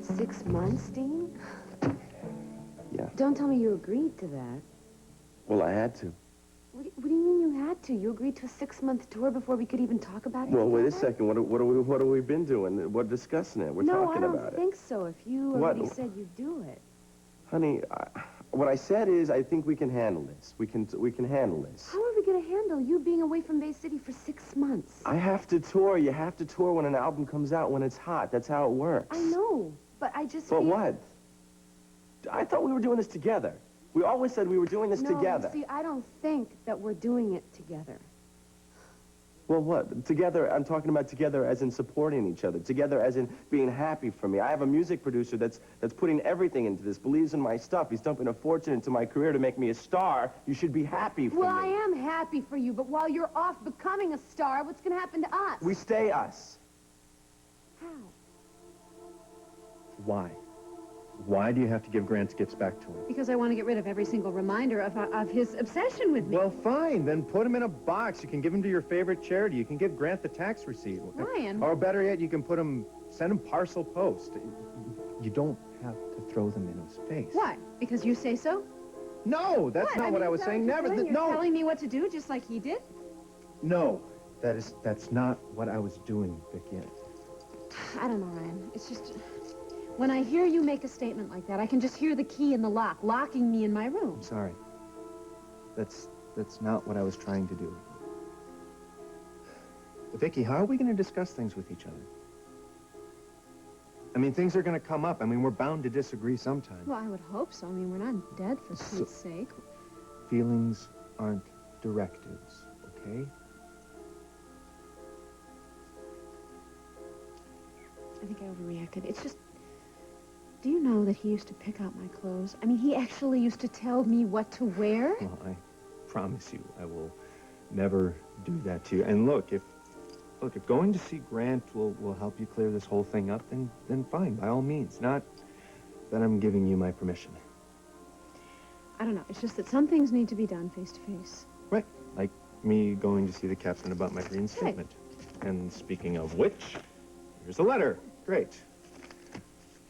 6 months, Dean? Yeah. Don't tell me you agreed to that. Well, I had to. What do you mean you had to? You agreed to a 6-month tour before we could even talk about it Well, wait a together? second. What have we been doing? We're discussing it. We're talking about it. No, I don't think so. If you already said you'd do it. Honey, what I said is I think we can handle this. We can handle this. How are we going to handle you being away from Bay City for 6 months? I have to tour. You have to tour when an album comes out, when it's hot. That's how it works. I know, but I just But feel... what? I thought we were doing this together. We always said we were doing this together. No, see, I don't think that we're doing it together. Well, what? Together, I'm talking about together as in supporting each other. Together as in being happy for me. I have a music producer that's putting everything into this, believes in my stuff. He's dumping a fortune into my career to make me a star. You should be happy for me. Well, I am happy for you, but while you're off becoming a star, what's going to happen to us? We stay us. How? Why? Why do you have to give Grant's gifts back to him? Because I want to get rid of every single reminder of his obsession with me. Well, fine. Then put him in a box. You can give him to your favorite charity. You can give Grant the tax receipt. Ryan. Or better yet, you can send him parcel post. You don't have to throw them in his face. Why? Because you say so? No, that's not what I was saying. Never. You're No. telling me what to do just like he did? No. That's not what I was doing, Vicky. I don't know, Ryan. It's just... When I hear you make a statement like that, I can just hear the key in the lock, locking me in my room. I'm sorry. That's not what I was trying to do. Vicky, how are we going to discuss things with each other? I mean, things are going to come up. I mean, we're bound to disagree sometime. Well, I would hope so. I mean, we're not dead, for Pete's sake. Feelings aren't directives, okay? I think I overreacted. It's just... Do you know that he used to pick out my clothes? I mean, he actually used to tell me what to wear. Well, I promise you, I will never do that to you. And look, if going to see Grant will help you clear this whole thing up, then fine, by all means. Not that I'm giving you my permission. I don't know. It's just that some things need to be done face to face. Right, like me going to see the captain about my reinstatement. Right. And speaking of which, here's a letter. Great.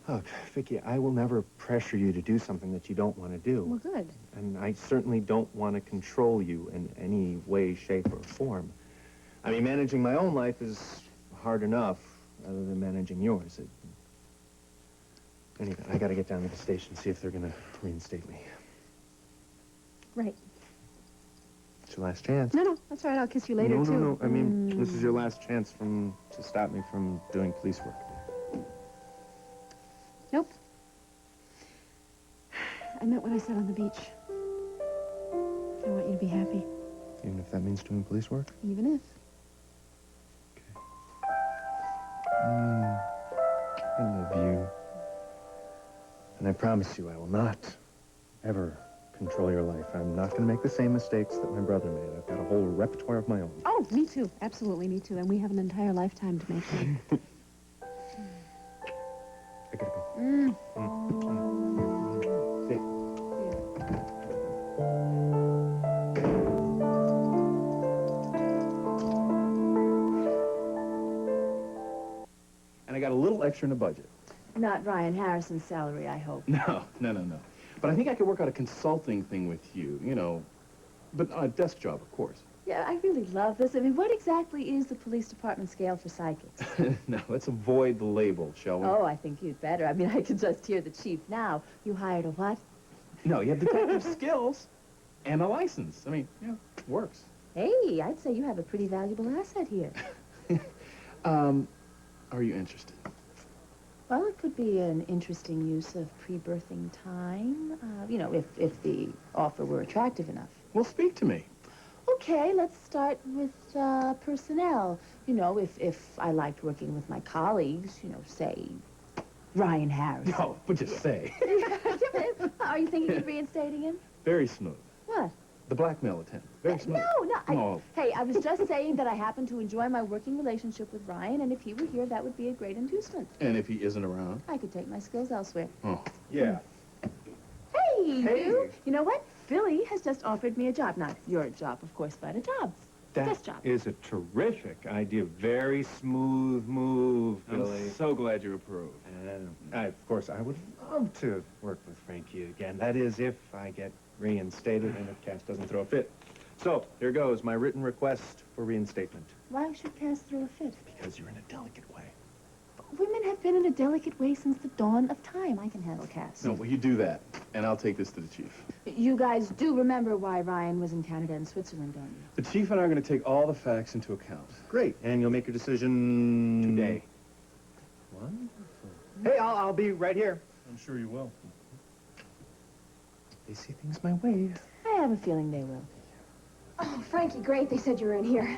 Look, Vicky, I will never pressure you to do something that you don't want to do. Well, good. And I certainly don't want to control you in any way, shape, or form. I mean, managing my own life is hard enough, other than managing yours. Anyway, I got to get down to the station, see if they're going to reinstate me. Right. It's your last chance. No, that's all right. I'll kiss you later, too. No. I mean, this is your last chance to stop me from doing police work. Nope. I meant what I said on the beach. I want you to be happy. Even if that means doing police work? Even if. Okay. I love you. And I promise you I will not ever control your life. I'm not going to make the same mistakes that my brother made. I've got a whole repertoire of my own. Oh, me too. Absolutely, me too. And we have an entire lifetime to make sure. I gotta go. See. And I got a little extra in the budget. Not Ryan Harrison's salary, I hope. No. But I think I could work out a consulting thing with you, you know, but on a desk job, of course. Yeah, I really love this. I mean, what exactly is the police department scale for psychics? Now, let's avoid the label, shall we? Oh, I think you'd better. I mean, I can just hear the chief now. You hired a what? No, you have detective skills and a license. I mean, yeah, it works. Hey, I'd say you have a pretty valuable asset here. Are you interested? Well, it could be an interesting use of pre-birthing time, you know, if the offer were attractive enough. Well, speak to me. Okay, let's start with personnel. You know, if I liked working with my colleagues, you know, say, Ryan Harrison. No, but just say. Are you thinking of reinstating him? Very smooth. What? The blackmail attendant. Very smooth. No. Hey, I was just saying that I happen to enjoy my working relationship with Ryan, and if he were here, that would be a great inducement. And if he isn't around? I could take my skills elsewhere. Oh, yeah. Hey, you know what? Philly has just offered me a job. Not your job, of course, but a job. This job. Is a terrific idea. Very smooth move, Billy. I'm so glad you approve. Of course, I would love to work with Frankie again. That is, if I get reinstated and if Cass doesn't throw a fit. So, here goes, my written request for reinstatement. Why should Cass throw a fit? Because you're in a delicate way. Women have been in a delicate way since the dawn of time. I can handle Cass. No, well, you do that, and I'll take this to the chief. You guys do remember why Ryan was in Canada and Switzerland, don't you? The chief and I are going to take all the facts into account. Great, and you'll make your decision... Today. Wonderful. Hey, I'll be right here. I'm sure you will. They see things my way. I have a feeling they will. Oh, Frankie, great. They said you were in here.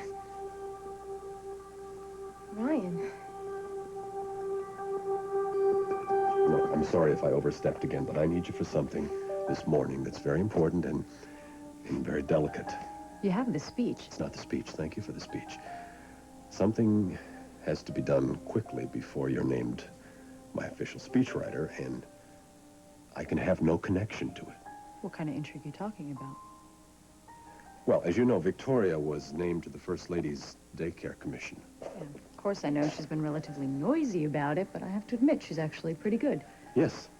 Ryan. Look, I'm sorry if I overstepped again, but I need you for something this morning that's very important and very delicate. You have the speech. It's not the speech. Thank you for the speech. Something has to be done quickly before you're named my official speechwriter, and I can have no connection to it. What kind of intrigue are you talking about? Well, as you know, Victoria was named to the First Lady's Daycare Commission. Yeah, of course, I know she's been relatively noisy about it, but I have to admit she's actually pretty good. Yes,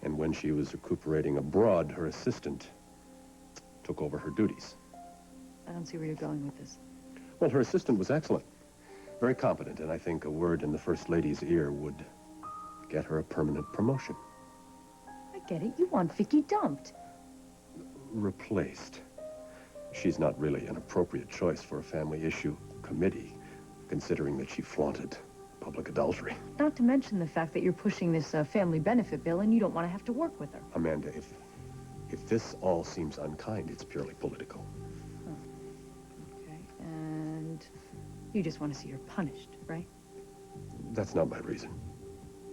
and when she was recuperating abroad, her assistant took over her duties. I don't see where you're going with this. Well, her assistant was excellent, very competent, and I think a word in the First Lady's ear would get her a permanent promotion. I get it. You want Vicky dumped. Replaced. She's not really an appropriate choice for a family issue committee, considering that she flaunted public adultery. Not to mention the fact that you're pushing this family benefit bill and you don't want to have to work with her. Amanda, if this all seems unkind, it's purely political. Okay, and you just want to see her punished, right? That's not my reason.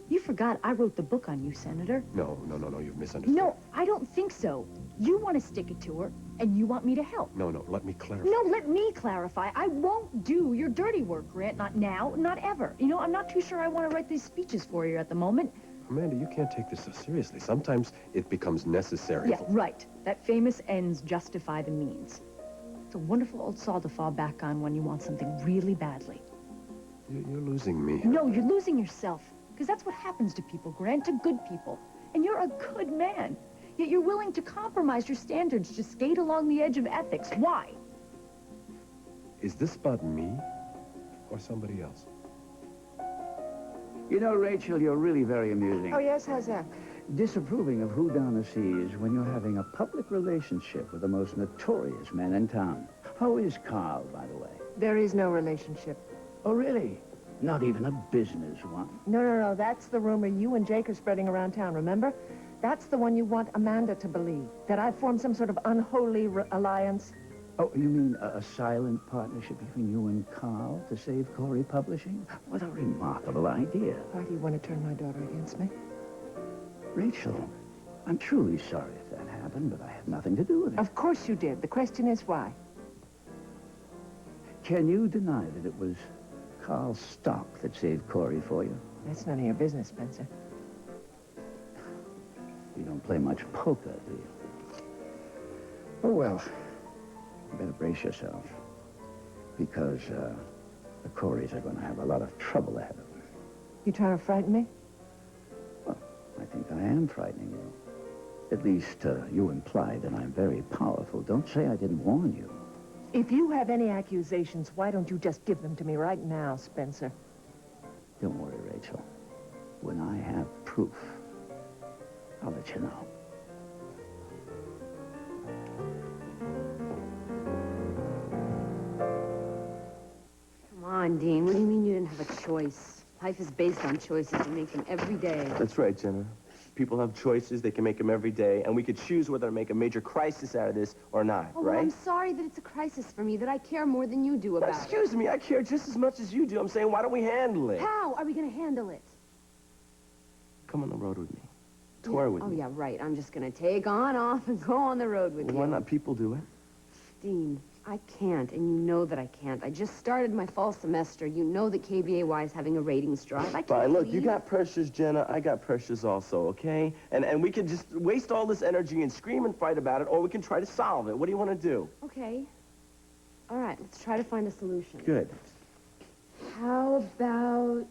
You forgot I wrote the book on you, Senator. No, you've misunderstood. No, I don't think so. You want to stick it to her, and you want me to help. No, let me clarify. No, let me clarify. I won't do your dirty work, Grant. Not now, not ever. You know, I'm not too sure I want to write these speeches for you at the moment. Amanda, you can't take this so seriously. Sometimes it becomes necessary. Yeah, right. That famous ends justify the means. It's a wonderful old saw to fall back on when you want something really badly. You're losing me. No, you're losing yourself. Because that's what happens to people, Grant, to good people. And you're a good man. Yet you're willing to compromise your standards to skate along the edge of ethics. Why? Is this about me or somebody else? You know, Rachel, you're really very amusing. Oh, yes? How's that? Disapproving of whodunit when you're having a public relationship with the most notorious man in town. How is Carl, by the way? There is no relationship. Oh, really? Not even a business one? No. That's the rumor you and Jake are spreading around town, remember? That's the one you want Amanda to believe. That I've formed some sort of unholy alliance. Oh, you mean a silent partnership between you and Carl to save Cory Publishing? What a remarkable idea. Why do you want to turn my daughter against me? Rachel, I'm truly sorry if that happened, but I had nothing to do with it. Of course you did. The question is why? Can you deny that it was Carl's stock that saved Cory for you? That's none of your business, Spencer. You don't play much poker, do you? Oh, well, you better brace yourself. Because, the Corys are going to have a lot of trouble ahead of them. You trying to frighten me? Well, I think I am frightening you. At least, you imply that I'm very powerful. Don't say I didn't warn you. If you have any accusations, why don't you just give them to me right now, Spencer? Don't worry, Rachel. When I have proof, I'll let you know. Come on, Dean. What do you mean you didn't have a choice? Life is based on choices. You make them every day. That's right, Jenna. People have choices. They can make them every day, and we could choose whether to make a major crisis out of this or not, Oh, well, right? I'm sorry that it's a crisis for me, that I care more than you do about it. Excuse me, I care just as much as you do. I'm saying, why don't we handle it? How are we going to handle it? Come on the road with me. Tour with Oh, me. yeah, right. I'm just going to take on off and go on the road with you. Why not? People do it. Dean, I can't, and you know that I can't. I just started my fall semester. You know that KBAY is having a ratings drive. I can't Fine, look, you leave. got pressures, Jenna. I got pressures also, okay? And we could just waste all this energy and scream and fight about it, or we can try to solve it. What do you want to do? Okay. All right, let's try to find a solution. Good. How about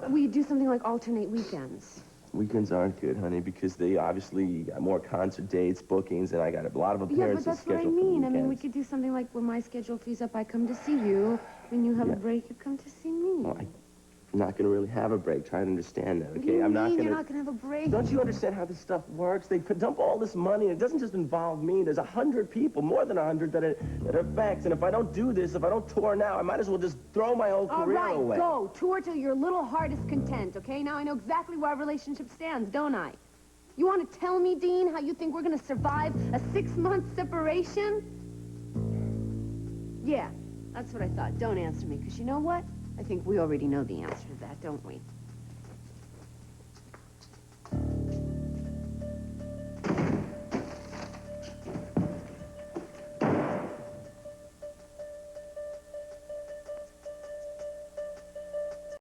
We do something like alternate weekends. Weekends aren't good, honey, because they obviously got more concert dates, bookings, and I got a lot of Yeah, appearances but that's what I scheduled for the mean. I mean, we weekends. could do something like when my schedule frees up, I come to see you. When you have a break, you come to see me. Well, I'm not going to really have a break. Try to understand that, okay? What do you I'm mean not you're gonna... not going to have a break? Don't you understand how this stuff works? They dump all this money, and it doesn't just involve me. There's 100 people, more than 100, that it affects. And if I don't do this, if I don't tour now, I might as well just throw my whole career away. All right, go. Tour till your little heart is content, okay? Now I know exactly where our relationship stands, don't I? You want to tell me, Dean, how you think we're going to survive a 6-month separation? Yeah, that's what I thought. Don't answer me, because you know what? I think we already know the answer to that, don't we?